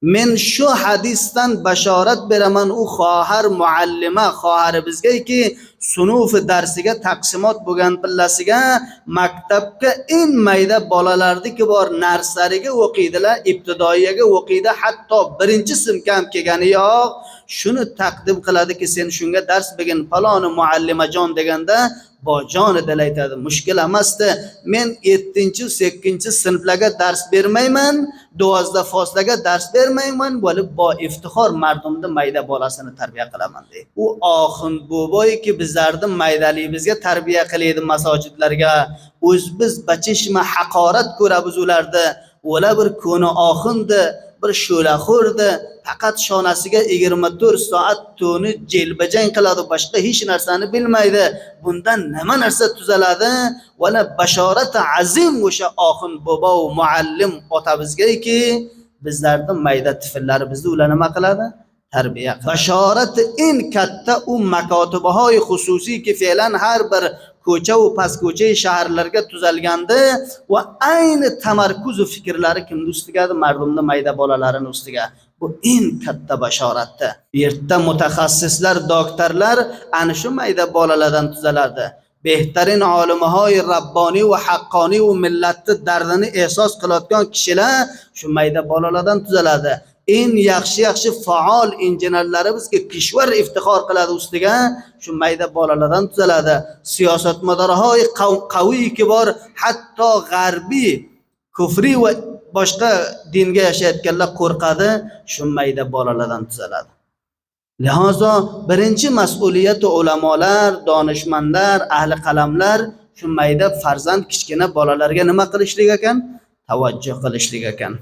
men shu hadisdan bashorat beraman u xohar muallima xohar bizgaki sunuf darsiga taqsimot bo'lgan pillasiga maktabga eng mayda bolalardiki bor narsariga o'qiydilar, ibtidoiyaga o'qiydi, hatto birinchi sinfga ham kelgani yo'q. Shuni taqdim qiladiki, sen shunga dars bergin faloni muallimajon deganda bojonida aytadi, mushkil emasdi. Men 7-8 sinflarga dars bermayman, 12 foslarga dars bermayman, bo'lib bo iftixor mardumni mayda bolasini tarbiya qilaman deydi. U oxun boboyki bizlarni maydaligimizga tarbiya qilaydi masojidlarga. O'zimiz bachishma haqorat ko'ramiz ularda. O'la bir ko'ni oxundi, bir sho'laxo'rdi, faqat shonasiga 24 soat to'ni jelbajang qiladi, boshqa hech narsani bilmaydi. Bundan nima narsa tuzaladi? Vala bashorat azim o'sha oxun bobo muallim otamizgaki bizlarning mayda tifillarimizni ular nima qiladi? Tarbiya qiladi. Bashorat eng katta u makotibahoy xususiy ki fe'lan har bir ko'cha va past ko'cha shaharlarga tuzalganda va ayni tamarkuz fikrlari kimning ustiga? Mardumning mayda bolalarining ustiga. Bu eng katta bashoratda. Erta mutaxassislar, doktorlar ana shu mayda bolalardan tuzaladi. Behtarin olimahoy rabboniy va haqqoniy va millatning dardini ehsos qilayotgan kishilar shu mayda bolalardan tuzaladi. Eng yaxshi faol injenerlarimiz ki kishvar iftixor qiladi ustiga shu mayda bolalardan tuzaladi. Siyosatmadorhoy qaviy ki bor, hatto g'arbiy kufri va boshqa dinga yashayotganlar qo'rqadi, shu mayda bolalardan tuzaladi. Lihozo birinchi mas'uliyati ulamolar, donishmandlar, ahli qalamlar shu mayda farzand kichkina bolalarga nima qilishlik ekan? Tavajjuh qilishlik ekan.